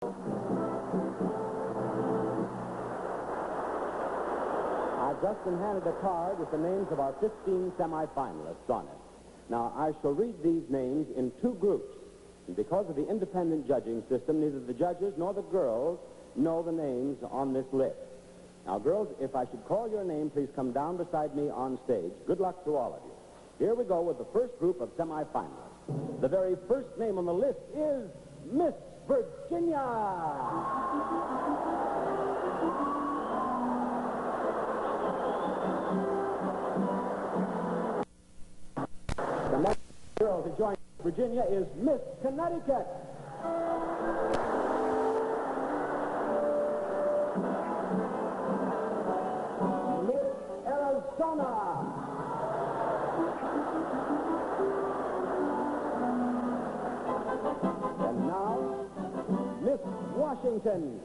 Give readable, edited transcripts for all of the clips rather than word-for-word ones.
I've just been handed a card with the names of our 15 semifinalists on it. Now, I shall read these names in two groups. And because of the independent judging system, neither the judges nor the girls know the names on this list. Now, girls, if I should call your name, please come down beside me on stage. Good luck to all of you. Here we go with the first group of semifinalists. The very first name on the list is Miss Virginia. The next girl to join Virginia is Miss Connecticut. Miss Arizona. And now, Miss Washington.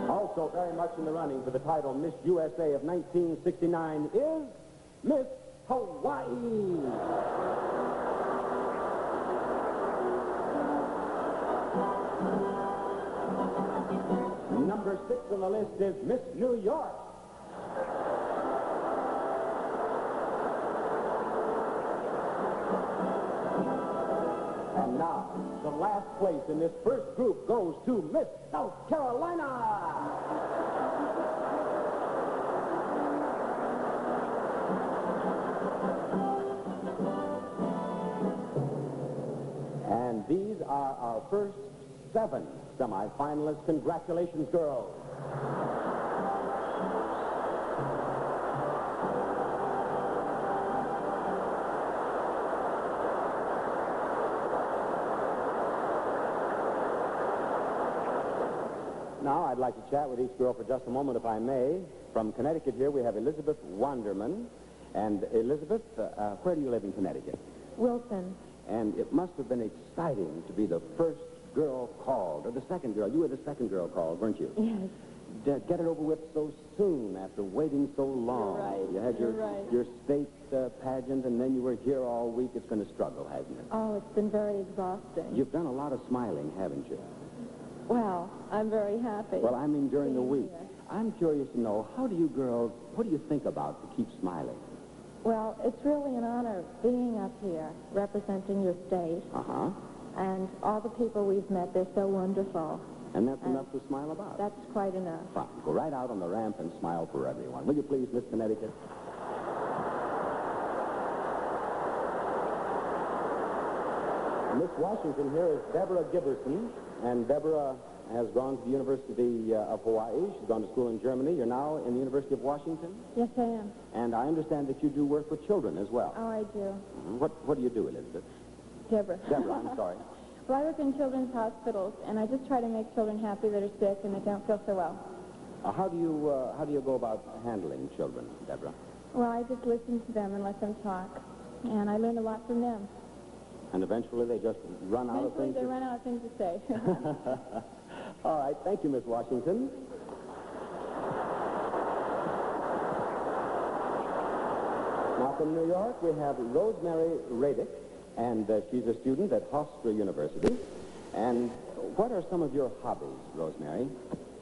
Also very much in the running for the title Miss USA of 1969 is Miss Hawaii. Number 6 on the list is Miss New York. And now, the last place in this first group goes to Miss South Carolina. And these are our first 7 semifinalists. Congratulations, girls. Now, I'd like to chat with each girl for just a moment, if I may. From Connecticut here, we have Elizabeth Wanderman. And Elizabeth, where do you live in Connecticut? Wilson. And it must have been exciting to be the first girl called, or the second girl. You were the second girl called, weren't you? Yes. To get it over with so soon after waiting so long. You're right. You had your state pageant, and then you were here all week. It's been a struggle, hasn't it? Oh, it's been very exhausting. You've done a lot of smiling, haven't you? Well, I'm very happy. Well, I mean during the week. Here. I'm curious to know, how do you girls, what do you think about to keep smiling? Well, it's really an honor being up here, representing your state. Uh-huh. And all the people we've met, they're so wonderful. And that's enough to smile about? That's quite enough. Fine. Go right out on the ramp and smile for everyone. Will you please, Miss Connecticut? Miss Washington here is Deborah Giberson. And Deborah has gone to the University of Hawaii. She's gone to school in Germany. You're now in the University of Washington? Yes, I am. And I understand that you do work with children as well. Oh, I do. What do you do, Elizabeth? Deborah. Deborah, I'm sorry. Well, I work in children's hospitals, and I just try to make children happy that are sick and that don't feel so well. How do you go about handling children, Deborah? Well, I just listen to them and let them talk, and I learn a lot from them. And eventually they just run out of things? Eventually they run out of things to say. All right. Thank you, Miss Washington. Now, from New York, we have Rosemary Radick, and she's a student at Hofstra University. And what are some of your hobbies, Rosemary?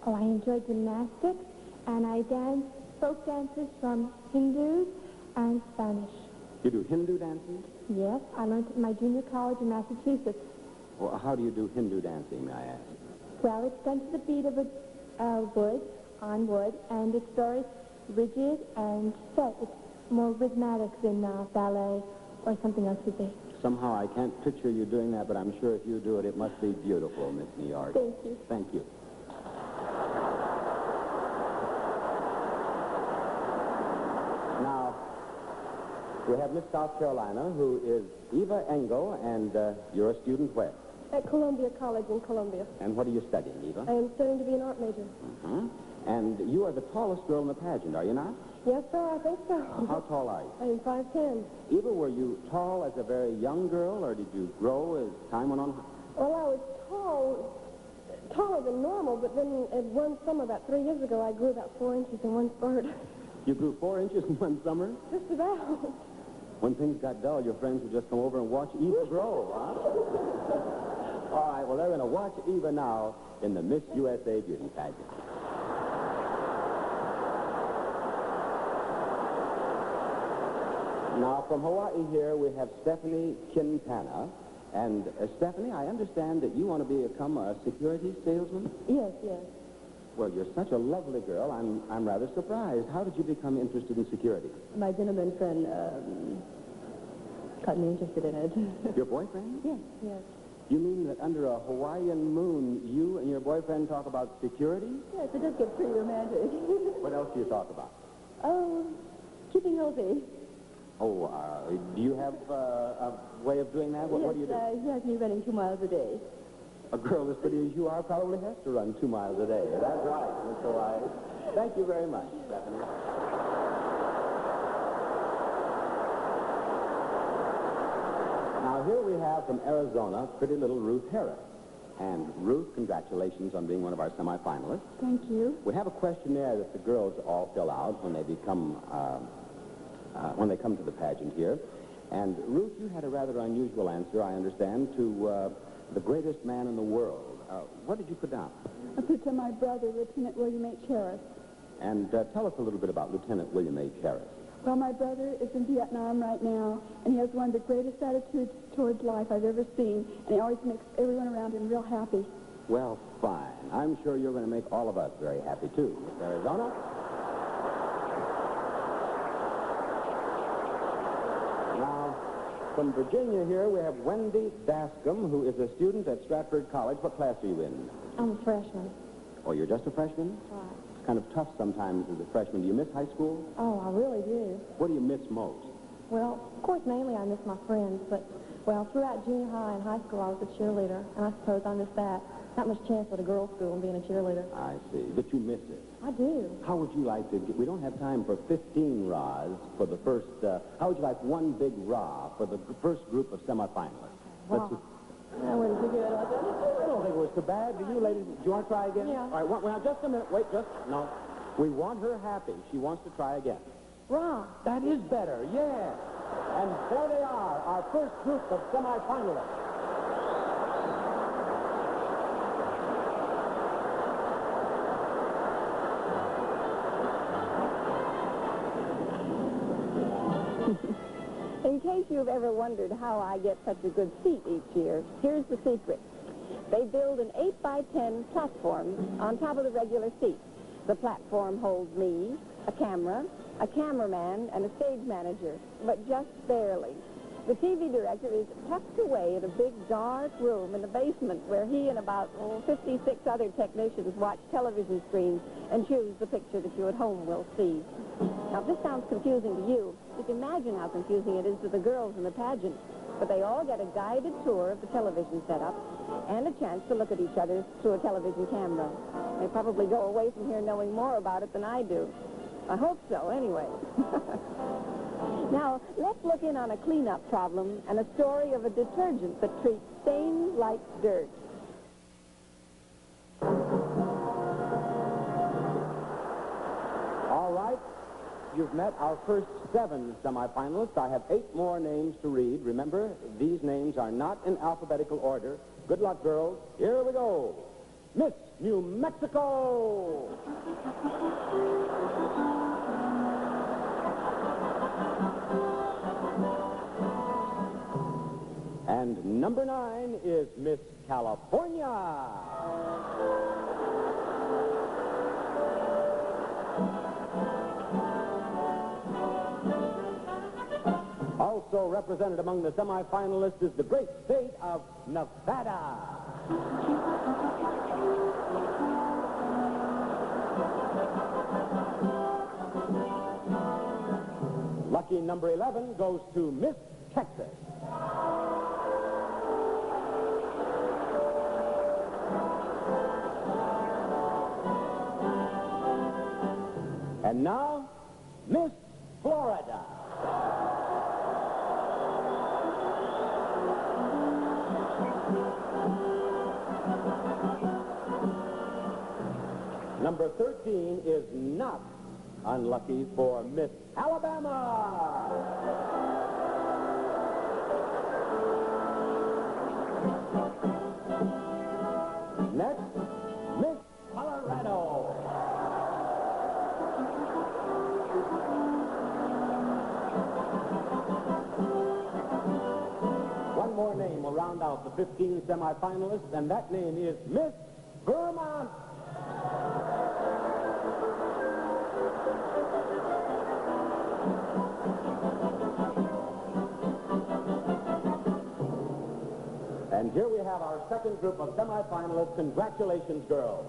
Oh, I enjoy gymnastics, and I dance folk dances from Hindus and Spanish. You do Hindu dancing? Yes, I learned at my junior college in Massachusetts. Well, how do you do Hindu dancing, may I ask? Well, it's done to the beat of wood, on wood, and it's very rigid and set. It's more rhythmic than ballet or something else would be. Somehow I can't picture you doing that, but I'm sure if you do it, it must be beautiful, Miss New York. Thank you. Thank you. Now, we have Miss South Carolina, who is Eva Engel, and you're a student where? At Columbia College in Columbia. And what are you studying, Eva? I am studying to be an art major. Uh-huh. And you are the tallest girl in the pageant, are you not? Yes, sir, I think so. How tall are you? I am 5'10". Eva, were you tall as a very young girl, or did you grow as time went on? Well, I was taller than normal, but then at one summer, about 3 years ago, I grew about 4 inches in one spurt. You grew 4 inches in one summer? Just about. When things got dull, your friends would just come over and watch Eva grow, huh? All right, well, they're going to watch Eva now in the Miss USA Beauty Pageant. Now, from Hawaii here, we have Stephanie Quintana. And, Stephanie, I understand that you want to become a security salesman? Yes, yes. Well, you're such a lovely girl. I'm rather surprised. How did you become interested in security? My gentleman friend got me interested in it. Your boyfriend? Yes, yes. You mean that under a Hawaiian moon, you and your boyfriend talk about security? Yes, it does get pretty romantic. What else do you talk about? Oh, keeping healthy. Oh, do you have a way of doing that? What do you do? He has me running 2 miles a day. A girl as pretty as you are probably has to run 2 miles a day. That's right, Mr. Wise. Thank you very much, Stephanie. Now, here we have from Arizona, pretty little Ruth Harris. And Ruth, congratulations on being one of our semifinalists. Thank you. We have a questionnaire that the girls all fill out when they become, when they come to the pageant here. And Ruth, you had a rather unusual answer, I understand, to the greatest man in the world. What did you put down? I put to my brother, Lieutenant William H. Harris. And tell us a little bit about Lieutenant William H. Harris. Well, my brother is in Vietnam right now, and he has one of the greatest attitudes towards life I've ever seen, and he always makes everyone around him real happy. Well, fine. I'm sure you're going to make all of us very happy, too. Miss Arizona? Now, from Virginia here, we have Wendy Bascom, who is a student at Stratford College. What class are you in? I'm a freshman. Oh, you're just a freshman? Right. It's kind of tough sometimes as a freshman. Do you miss high school? Oh, I really do. What do you miss most? Well, of course, mainly I miss my friends, but, well, throughout junior high and high school, I was a cheerleader, and I suppose I miss that. Not much chance at a girls' school and being a cheerleader. I see. But you miss it. I do. How would you like to get... We don't have time for 15 rahs for the first... how would you like one big rah for the first group of semifinalists? Wow. That wasn't too good, was it? I don't think it was too bad. Do you, ladies? Do you want to try again? Yeah. All right, well, just a minute. Wait, just... No. We want her happy. She wants to try again. Rah. That is better, yeah. And there they are, our first group of semifinalists. In case you've ever wondered how I get such a good seat each year, here's the secret. They build an 8x10 platform on top of the regular seat. The platform holds me, a camera, a cameraman, and a stage manager, but just barely. The TV director is tucked away in a big, dark room in the basement where he and about 56 other technicians watch television screens and choose the picture that you at home will see. Now, if this sounds confusing to you, you can imagine how confusing it is to the girls in the pageant. But they all get a guided tour of the television setup and a chance to look at each other through a television camera. They probably go away from here knowing more about it than I do. I hope so, anyway. Now, let's look in on a cleanup problem and a story of a detergent that treats stains like dirt. All right. You've met our first 7 semifinalists. I have 8 more names to read. Remember, these names are not in alphabetical order. Good luck, girls. Here we go. Miss New Mexico. And number 9 is Miss California. Also represented among the semifinalists is the great state of Nevada. Lucky number 11 goes to Miss Texas. And now, Miss Florida. Number 13 is not unlucky for Miss Alabama. Next, Miss Colorado. One more name will round out the 15 semifinalists, and that name is Miss Vermont. And here we have our second group of semifinalists. Congratulations, girls.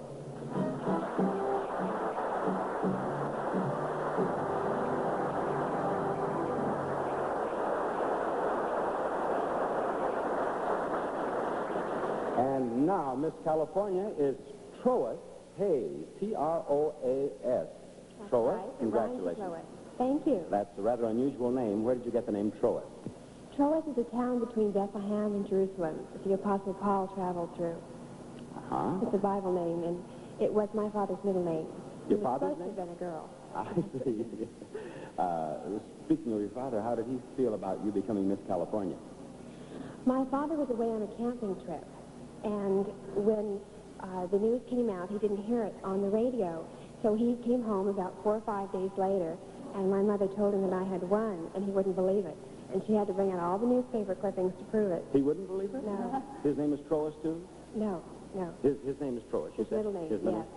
And now, Miss California is Troas Hayes, T-R-O-A-S. Troas, right. congratulations. Troas. Thank you. That's a rather unusual name. Where did you get the name Troas? Troas is a town between Bethlehem and Jerusalem that the Apostle Paul traveled through. Uh-huh. It's a Bible name, and it was my father's middle name. Your He was father's supposed to have been a girl. I see. Speaking of your father, how did he feel about you becoming Miss California? My father was away on a camping trip, and when the news came out, he didn't hear it on the radio. So he came home about 4 or 5 days later, and my mother told him that I had won, and he wouldn't believe it. And she had to bring out all the newspaper clippings to prove it. He wouldn't believe it? No. His name is Troas, too? No, no. His name is Troas, you His said? middle name, His middle yes.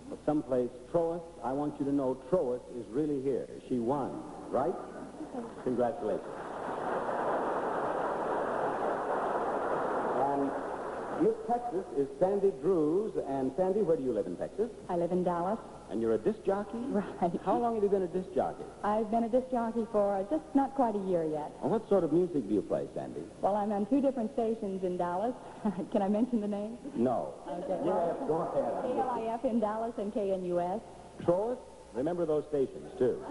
But someplace, Troas, I want you to know Troas is really here. She won, right? Okay. Congratulations. And Miss Texas is Sandy Drews. And Sandy, where do you live in Texas? I live in Dallas. And you're a disc jockey? Right. How long have you been a disc jockey? I've been a disc jockey for just not quite a year yet. And what sort of music do you play, Sandy? Well, I'm on 2 different stations in Dallas. Can I mention the name? No. Okay. Yes, go ahead. KLIF in Dallas and KNUS. Troas? Remember those stations, too.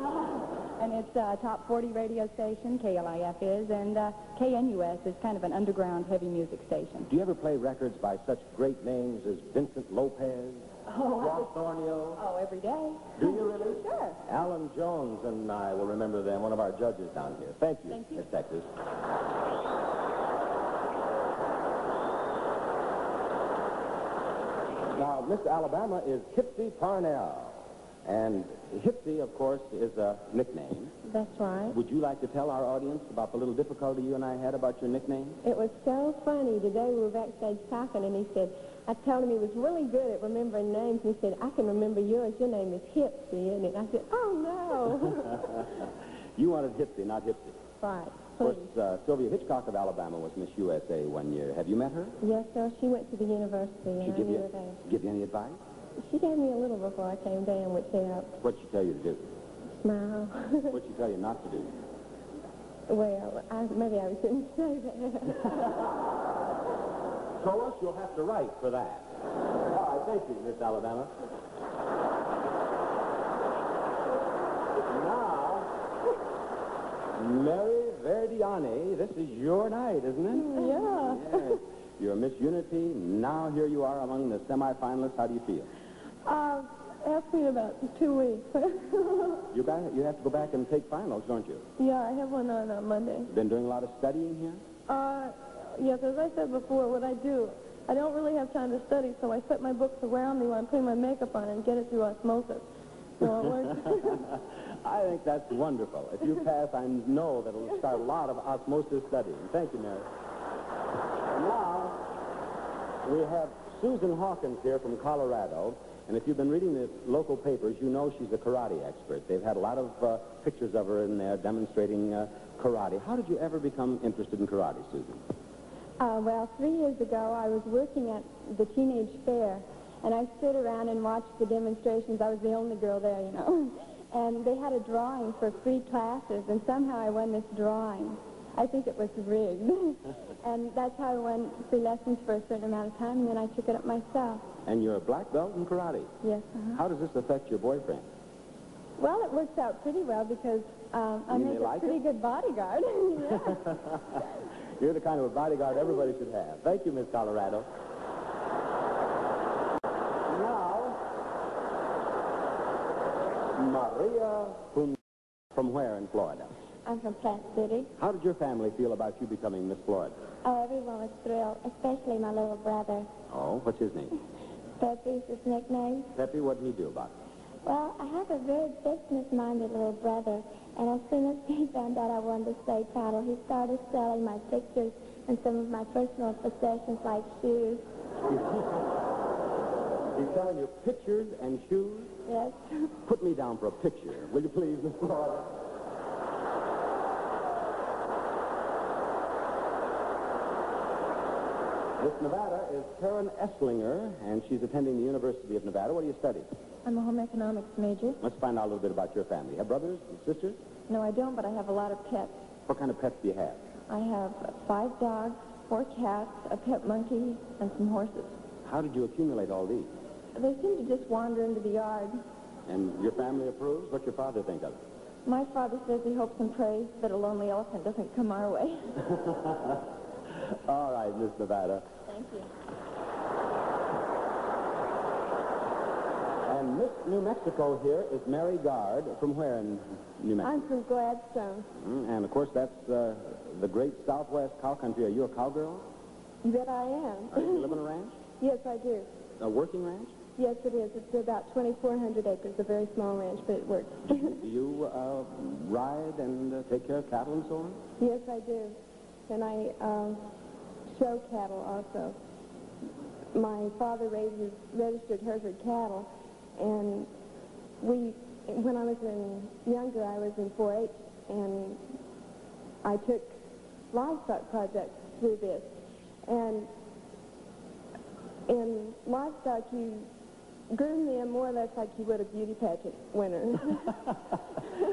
And it's a top 40 radio station, KLIF is, and KNUS is kind of an underground heavy music station. Do you ever play records by such great names as Vincent Lopez, Ross Thornhill? Oh, every day. Do you really? Sure. Alan Jones and I will remember them, one of our judges down here. Thank you, Thank you. Miss Texas. Now, Miss Alabama is Hipsy Parnell. And Hipsy, of course, is a nickname. That's right. Would you like to tell our audience about the little difficulty you and I had about your nickname? It was so funny. Today we were backstage talking, and he said, I told him he was really good at remembering names. And he said, I can remember yours. Your name is Hipsy, isn't it? I said, oh, no. You wanted Hipsy, not Hipsy. Right. Of course, Sylvia Hitchcock of Alabama was Miss USA one year. Have you met her? Yes, sir. She went to the university, and I knew her there. Give you any advice? She gave me a little before I came down, which helped. What'd she tell you to do? Smile. What'd she tell you not to do? Well, maybe I shouldn't say that. Troas, you'll have to write for that. All right, thank you, Miss Alabama. Now, Mary Verdiani, this is your night, isn't it? Yeah. Yes. You're Miss Unity. Now here you are among the semifinalists. How do you feel? Ask me in about 2 weeks. You have to go back and take finals, don't you? Yeah, I have one on Monday. Been doing a lot of studying here? Yes, as I said before, what I do, I don't really have time to study, so I set my books around me when I'm putting my makeup on and get it through osmosis. So it works. I think that's wonderful. If you pass, I know that it'll start a lot of osmosis studying. Thank you, Mary. Now, we have Susan Hawkins here from Colorado, and if you've been reading the local papers, you know she's a karate expert. They've had a lot of pictures of her in there demonstrating karate. How did you ever become interested in karate, Susan? Well, 3 years ago, I was working at the teenage fair, and I stood around and watched the demonstrations. I was the only girl there, you know. And they had a drawing for free classes, and somehow I won this drawing. I think it was rigged. And that's how I won free lessons for a certain amount of time, and then I took it up myself. And you're a black belt in karate. Yes, How does this affect your boyfriend? Well, it works out pretty well because I make a pretty good bodyguard. Yeah. You're the kind of a bodyguard everybody should have. Thank you, Miss Colorado. Now, Maria from where in Florida? I'm from Plant City. How did your family feel about you becoming Miss Florida? Oh, everyone was thrilled, especially my little brother. Oh, what's his name? Pepe's his nickname. Pepe, what did he do about it? Well, I have a very business-minded little brother, and as soon as he found out I won the state title, he started selling my pictures and some of my personal possessions like shoes. He's selling you pictures and shoes? Yes. Put me down for a picture, will you please, Miss Florida? Miss Nevada is Karen Esslinger, and she's attending the University of Nevada. What do you study? I'm a home economics major. Let's find out a little bit about your family. You have brothers and sisters? No, I don't, but I have a lot of pets. What kind of pets do you have? I have 5 dogs, 4 cats, a pet monkey, and some horses. How did you accumulate all these? They seem to just wander into the yard. And your family approves? What's your father think of it? My father says he hopes and prays that a lonely elephant doesn't come our way. All right, Miss Nevada. Thank you. And Miss New Mexico here is Mary Gard. From where in New Mexico? I'm from Gladstone. And, of course, that's the great Southwest cow country. Are you a cowgirl? You bet I am. Do you live on a ranch? Yes, I do. A working ranch? Yes, it is. It's about 2,400 acres, a very small ranch, but it works. Do you ride and take care of cattle and so on? Yes, I do. And I show cattle also. My father raises registered Hereford cattle, and when I was younger, I was in 4-H, and I took livestock projects through this. And in livestock, you groom them more or less like you would a beauty pageant winner.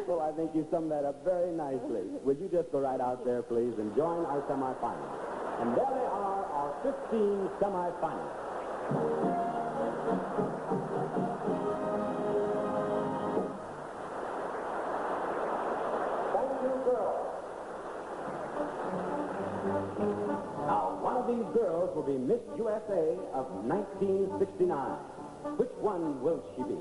Well, I think you summed that up very nicely. Would you just go right out there, please, and join our semifinalists? And there they are, our 15 semifinalists. Thank you, girls. Now, one of these girls will be Miss USA of 1969. Which one will she be?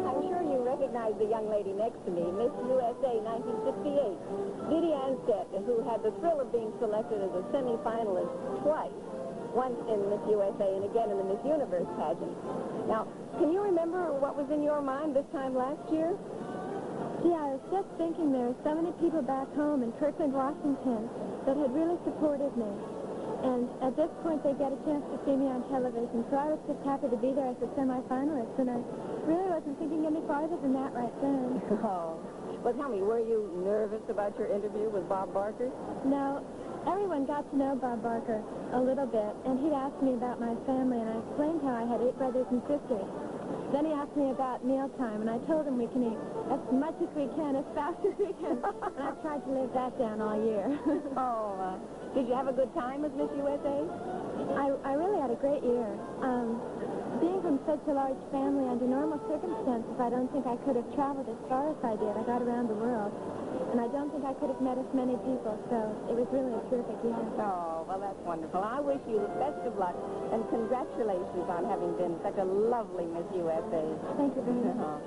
I'm sure you recognize the young lady next to me, Miss USA 1968. Didi Anstead, who had the thrill of being selected as a semifinalist twice, once in Miss USA and again in the Miss Universe pageant. Now, can you remember what was in your mind this time last year? Gee, I was just thinking there are so many people back home in Kirkland, Washington that had really supported me. And at this point, they get a chance to see me on television, so I was just happy to be there as a semifinalist, and I really wasn't thinking any farther than that right then. Oh. Well, tell me, were you nervous about your interview with Bob Barker? No, everyone got to know Bob Barker a little bit, and he'd asked me about my family, and I explained how I had 8 brothers and sisters. Then he asked me about mealtime, and I told him we can eat as much as we can, as fast as we can. And I've tried to live that down all year. Did you have a good time as Miss USA? I really had a great year. Being from such a large family under normal circumstances, I don't think I could have traveled as far as I did. I got around the world. And I don't think I could have met as many people, so it was really a terrific year. Oh, well, that's wonderful. I wish you the best of luck, and congratulations on having been such a lovely Miss USA. Thank you very much.